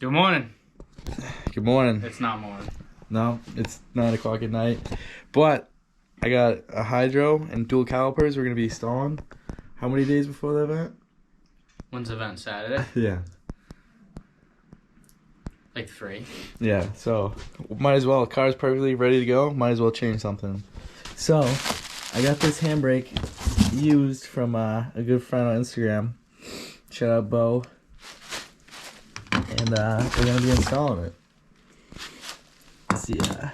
Good morning. Good morning. It's not morning. No, it's 9 o'clock at night. But I got a hydro and dual calipers we're going to be installing. How many days before the event? When's the event? Saturday? Yeah. Like 3. Yeah, so might as well. Car's perfectly ready to go. Might as well change something. So I got this handbrake used from a good friend on Instagram. Shout out Bo. And we're going to be installing it. It's the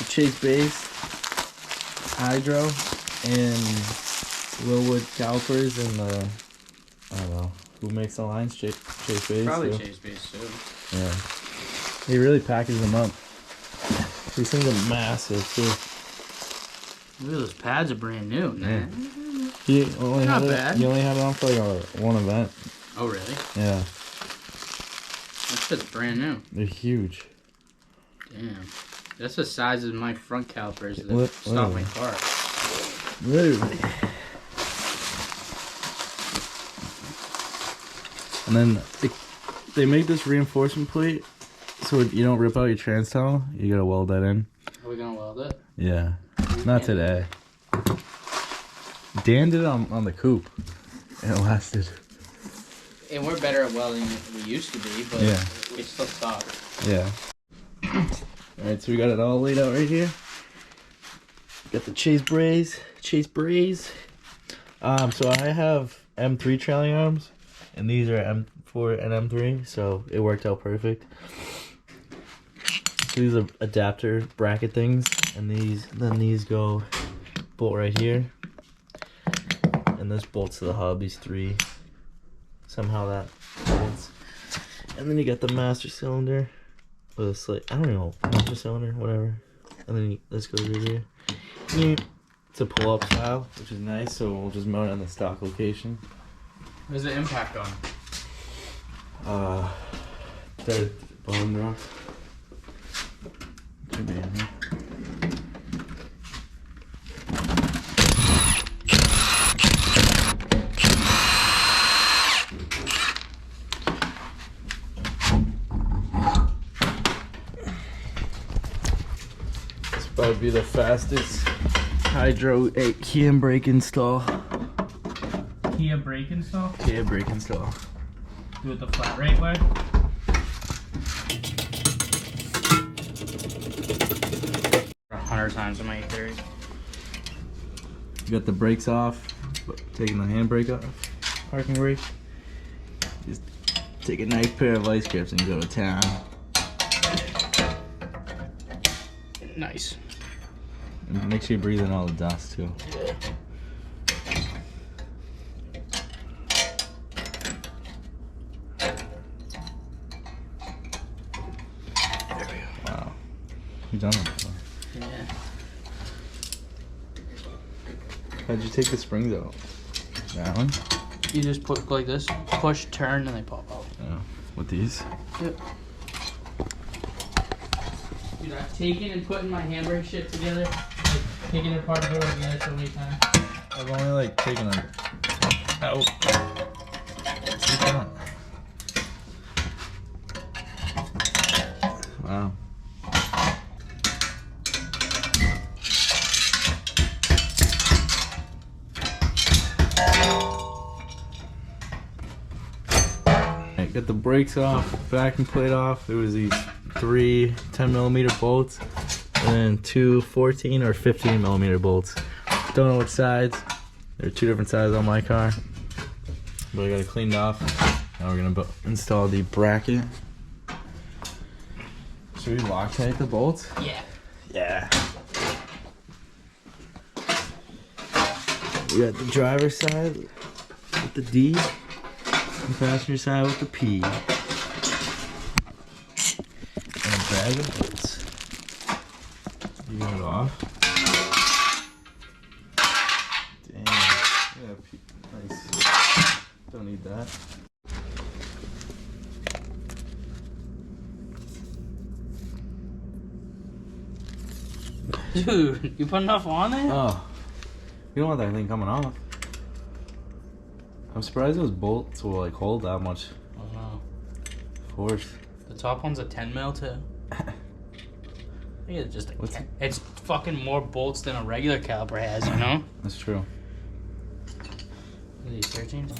Chase base, hydro, and Willwood calipers, and I don't know who makes the lines. Chase base. Probably too. Chase base too. Yeah, he really packages them up. These things are massive too. Look at those pads are brand new, man. He only Not had bad. He only had it on for like one event. Oh really? Yeah, That shit's brand new. they're huge. Damn. That's the size of my front calipers that stop my car. Literally. And then they make this reinforcement plate so you don't rip out your trans tunnel. You gotta weld that in. Are we gonna weld it? Yeah. Not today. Dan did it on the coupe. And it lasted. And we're better at welding than we used to be, but Yeah. we still suck. Yeah. Alright, so we got it all laid out right here. Got the Chase braze. So I have M3 trailing arms, and these are M4 and M3, so it worked out perfect. So these are adapter bracket things, and these go bolt right here, and this bolts to the hub. These 3, somehow that bolts, and then you got the master cylinder. With a slight, I don't know, master cylinder, whatever. And then this goes right here. It's a pull-up style, which is nice, so we'll just mount it on the stock location. Where's the impact on? Third bottom rock. Should be in here. That would be the fastest hydro handbrake install. Kia brake install? Handbrake install. Do it the flat rate way? 100 times on my E30. You got the brakes off, taking the handbrake off, parking brake. Just take a nice pair of ice grips and go to town. Nice. And make sure you breathe in all the dust too. Yeah. There we go. Wow. You've done that before. Yeah. How'd you take the springs out? That one? You just put like this, push, turn, and they pop out. Yeah. With these? Yep. Dude, I've taken and putting my handbrake shit together, like taking it apart and putting it together so many times. I've only like taken them out. Keep going. Wow. Alright, got the brakes off, vacuum plate off. There was these 3 10mm bolts, and then 2 14 or 15mm bolts. Don't know which sides. There are 2 different sides on my car, but I got it cleaned off. Now we're gonna install the bracket. Should we Loctite the bolts? Yeah. Yeah. We got the driver's side with the D, and passenger side with the P. And a bag of bolts. You got it off. Damn. Yeah, nice. Don't need that. Dude, you put enough on there? Oh. You don't want that thing coming off. I'm surprised those bolts will like hold that much Oh no. force. The top one's a 10 mil too. I think it's just it's fucking more bolts than a regular caliper has, you know? That's true. Are these 13s?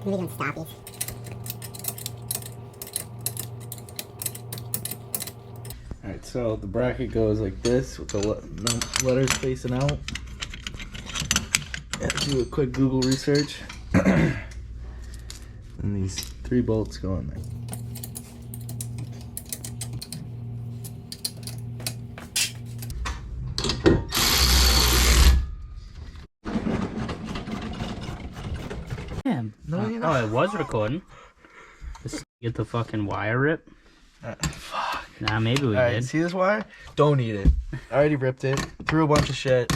Medium stoppies. Alright, so the bracket goes like this with the letters facing out. Do a quick Google research. And these 3 bolts go in there. Damn. No, you're not. Oh, it was recording. Just get the fucking wire rip. Fuck. Nah, maybe we Alright, did. see this wire? Don't need it. I already ripped it. Threw a bunch of shit.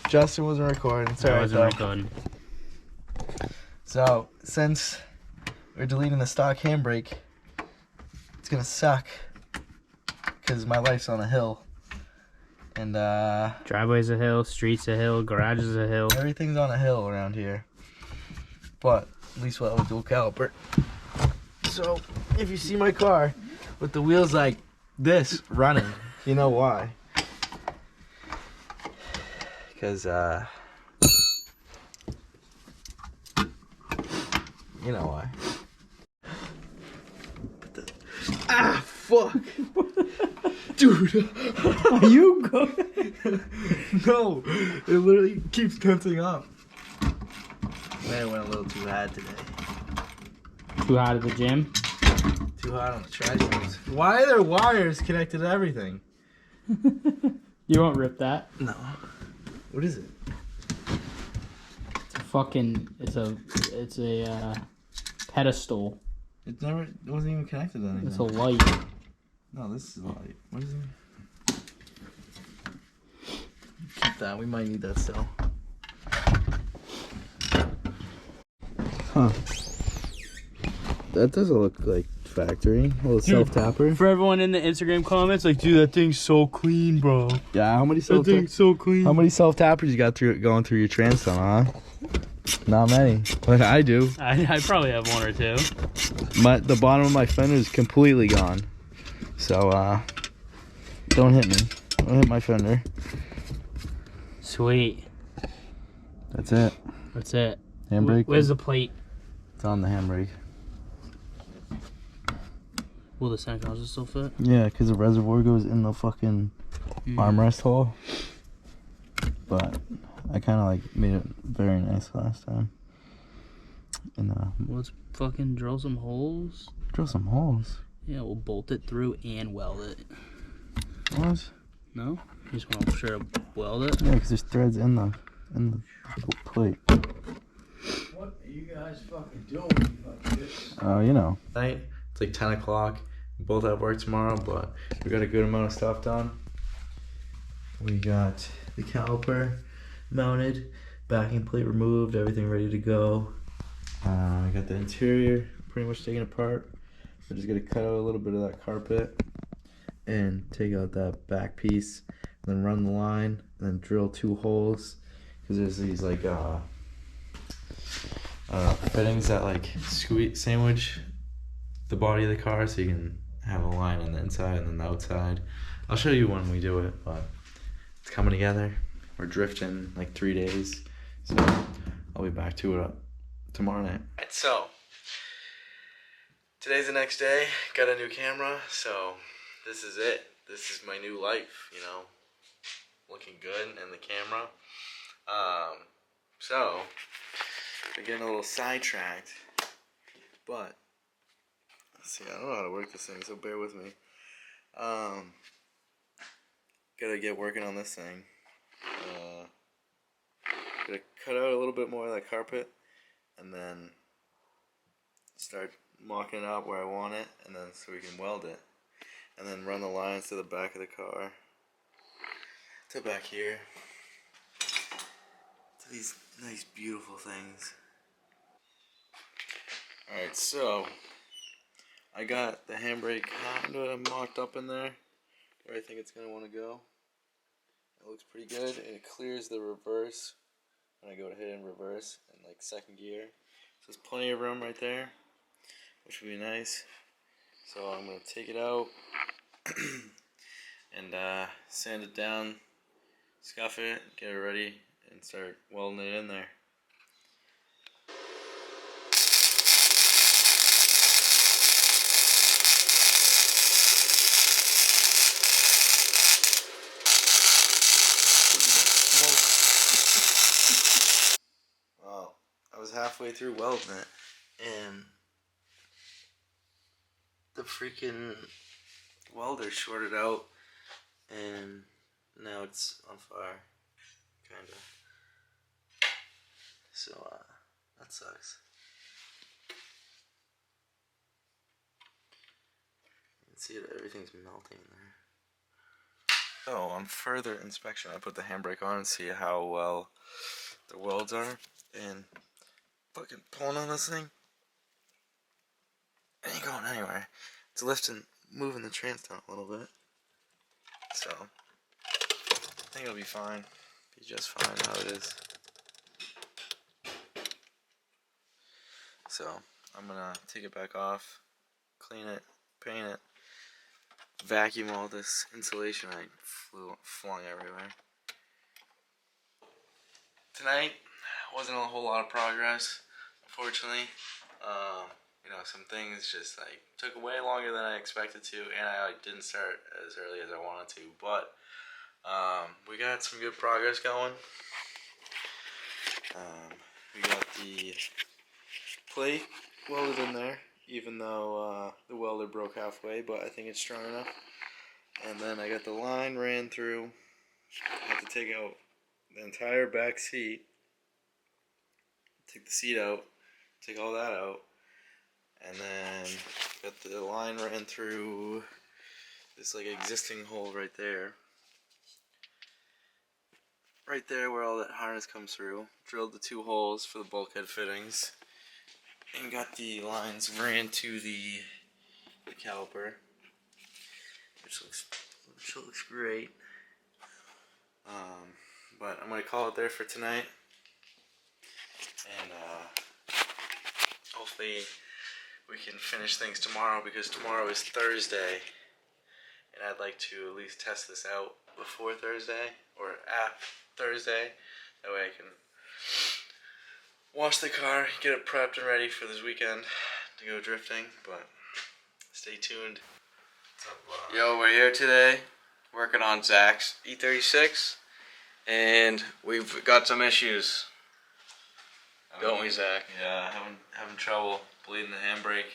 Justin wasn't recording. It's I alright wasn't though. recording. So, since we're deleting the stock handbrake, it's gonna suck. Because my life's on a hill. And, Driveway's a hill, street's a hill, garage is a hill. everything's on a hill around here. But, at least we'll have a dual caliper. So, if you see my car with the wheels like this running, you know why. Because, you know why. Ah, fuck! Dude! Are you good? No! It literally keeps tensing up. Man, it went a little too hard today. Too hot at the gym? Too hot on the triceps. Why are there wires connected to everything? You won't rip that. No. What is it? It's a fucking, it's a pedestal. It wasn't even connected to anything. It's a light. No, this is a light. What is it? Keep that. We might need that still. Huh. That doesn't look like factory. A little self-tapper. For everyone in the Instagram comments, like, dude, that thing's so clean, bro. Yeah, how many That thing's so clean. How many self-tappers you got going through your transom, huh? Not many. But I do. I probably have 1 or 2. The bottom of my fender is completely gone. So, don't hit me. Don't hit my fender. Sweet. That's it. That's it. Handbrake. Where's the plate? It's on the handbrake. Will the center console still fit? Yeah, because the reservoir goes in the fucking armrest hole. But I kind of like made it very nice last time. And Let's fucking drill some holes. drill some holes. Yeah, we'll bolt it through and weld it. What? No? You just want to sure to weld it? Yeah, because there's threads in the plate. What are you guys fucking doing? You know. Night. It's like 10 o'clock. We both have work tomorrow, but we got a good amount of stuff done. We got the caliper mounted, backing plate removed, everything ready to go. I got the interior pretty much taken apart. We're just gonna cut out a little bit of that carpet and take out that back piece, and then run the line, and then drill 2 holes, because there's these like fittings that like sandwich the body of the car, so you can have a line on the inside and then the outside. I'll show you when we do it, but it's coming together. We're drifting like 3 days, so I'll be back to it tomorrow night. Alright, so today's the next day. Got a new camera, so this is it. This is my new life, you know, looking good in the camera. So we're getting a little sidetracked, but let's see, I don't know how to work this thing, so bear with me. Gotta get working on this thing. Gotta cut out a little bit more of that carpet, and then start mocking it out where I want it, and then so we can weld it, and then run the lines to the back of the car, to back here, to these nice beautiful things. Alright, so I got the handbrake kind of mocked up in there where I think it's going to want to go. It looks pretty good, and it clears the reverse when I go to hit in reverse in like second gear. So there's plenty of room right there. which would be nice. So I'm gonna take it out and sand it down, scuff it, get it ready, and start welding it in there. Well, I was halfway through welding it, and the freaking welder shorted out, and now it's on fire, kinda. So, that sucks. You can see that everything's melting in there. So, on further inspection, I put the handbrake on and see how well the welds are, and fucking pulling on this thing, it ain't going anywhere. It's lifting, moving the trans down a little bit. So, I think it'll be fine. Be just fine how it is. So, I'm gonna take it back off, clean it, paint it, vacuum all this insulation I flung everywhere. Tonight wasn't a whole lot of progress, unfortunately. You know, some things just like took way longer than I expected to, and I didn't start as early as I wanted to. But we got some good progress going. We got the plate welded in there, even though the welder broke halfway, but I think it's strong enough. And then I got the line ran through. I had to take out the entire back seat, take the seat out, take all that out, and then got the line ran through this like existing hole right there. Right there where all that harness comes through. Drilled the 2 holes for the bulkhead fittings, and got the lines ran to the caliper, which looks great. But I'm gonna call it there for tonight, and hopefully we can finish things tomorrow, because tomorrow is Thursday, and I'd like to at least test this out before Thursday, or at Thursday. That way I can wash the car, get it prepped and ready for this weekend to go drifting. But stay tuned. Yo, we're here today working on Zach's E36, and we've got some issues. Don't we, Zach? Yeah, having trouble bleeding the handbrake.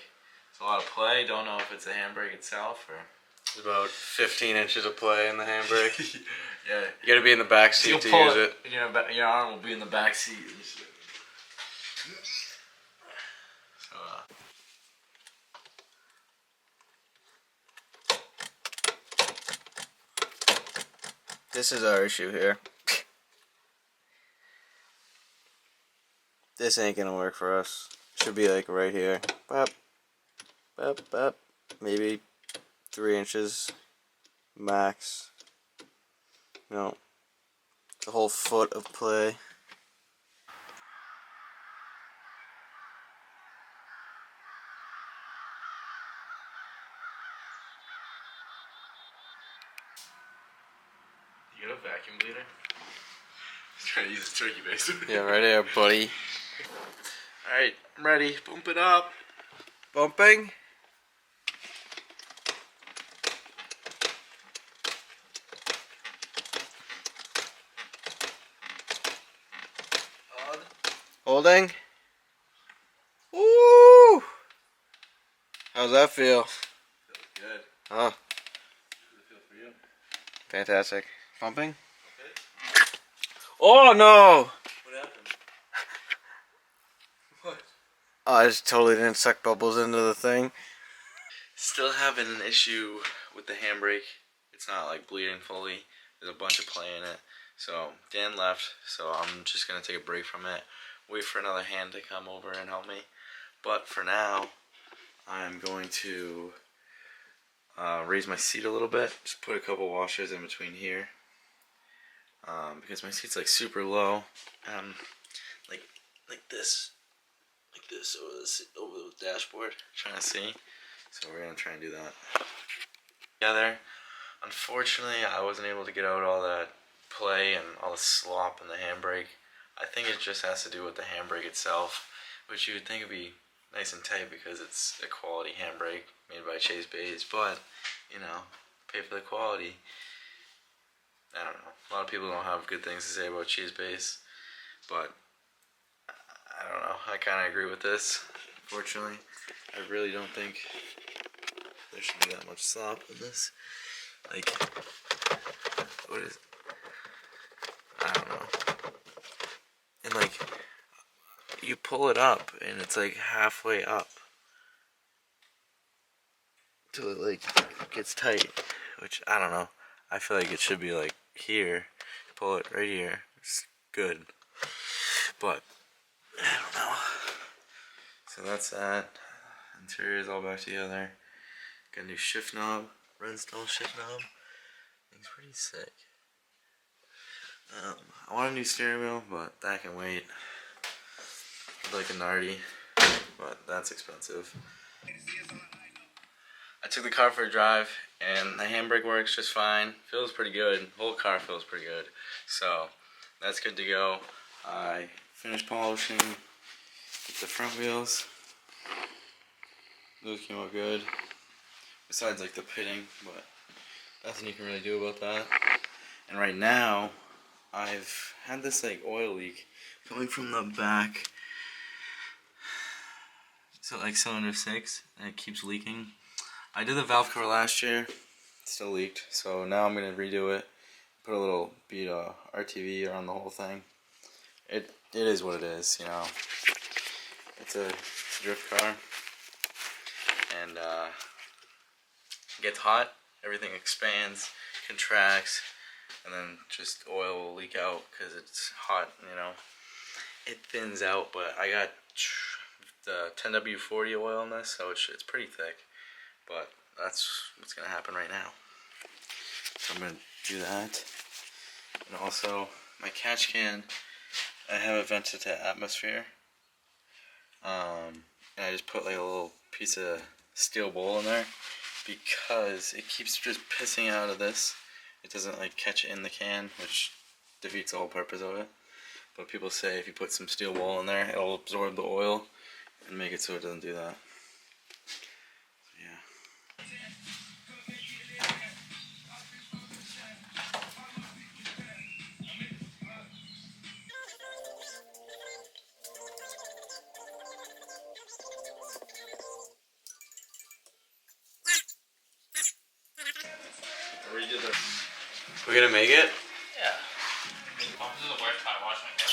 It's a lot of play. Don't know if it's the handbrake itself or. There's about 15 inches of play in the handbrake. Yeah, You gotta be in the back seat to use it. Your arm will be in the back seat. So, This is our issue here. This ain't gonna work for us. Should be like right here. Bop, bop, bop. Maybe 3 inches max. No. The whole foot of play. you got a vacuum bleeder? He's trying to use his turkey baster. Yeah, right there, buddy. Alright, I'm ready. Bump it up. Bumping. Holding. Ooh. How's that feel? Good. Huh. How does it feel for you? Fantastic. Bumping. Oh no! What happened? What? Oh, I just totally didn't suck bubbles into the thing. Still having an issue with the handbrake. It's not like bleeding fully. There's a bunch of play in it. So Dan left, so I'm just gonna take a break from it. Wait for another hand to come over and help me. But for now, I'm going to raise my seat a little bit. Just put a couple washers in between here. Because my seat's like super low. Like this. Like this over the dashboard, trying to see. So we're gonna try and do that together. Unfortunately, I wasn't able to get out all that play and all the slop in the handbrake. I think it just has to do with the handbrake itself, which you would think would be nice and tight because it's a quality handbrake made by Chase Bays, but you know, pay for the quality. I don't know. A lot of people don't have good things to say about Chase Bays, but I don't know. I kind of agree with this. Unfortunately, I really don't think there should be that much slop in this. Like, what is? I don't know. And like, you pull it up, and it's like halfway up till it like gets tight, which I don't know. I feel like it should be like here. Pull it right here. It's good, but I don't know. So that's that. Interior is all back together. Got a new shift knob, Redstone shift knob. Thing's pretty sick. I want a new steering wheel, but that can wait. I'd like a Nardi, but that's expensive. I took the car for a drive, and the handbrake works just fine. Feels pretty good. The whole car feels pretty good. So that's good to go. I finished polishing the front wheels. Those came out good. Besides like the pitting, but nothing you can really do about that. And right now, I've had this like oil leak coming from the back. So like cylinder 6, and it keeps leaking. I did the valve cover last year, it still leaked. So now I'm gonna redo it. Put a little bead RTV around the whole thing. It is what it is, you know. It's a drift car, and it gets hot, everything expands, contracts, and then just oil will leak out because it's hot, you know. It thins out, but I got the 10W40 oil in this, so it's pretty thick. But that's what's gonna happen right now. So I'm gonna do that, and also my catch can, I have it vented to atmosphere. And I just put like a little piece of steel bowl in there because it keeps just pissing out of this. It doesn't like catch it in the can, which defeats the whole purpose of it. But people say if you put some steel wool in there, it'll absorb the oil and make it so it doesn't do that. So, yeah. We're gonna make it? Yeah. This is the worst part of washing my car.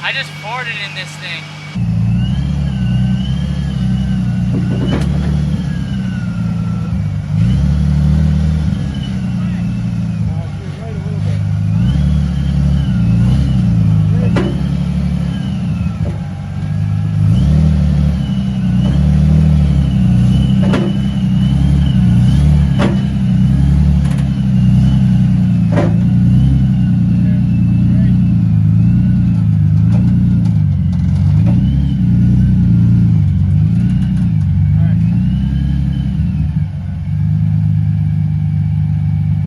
I just poured it in this thing.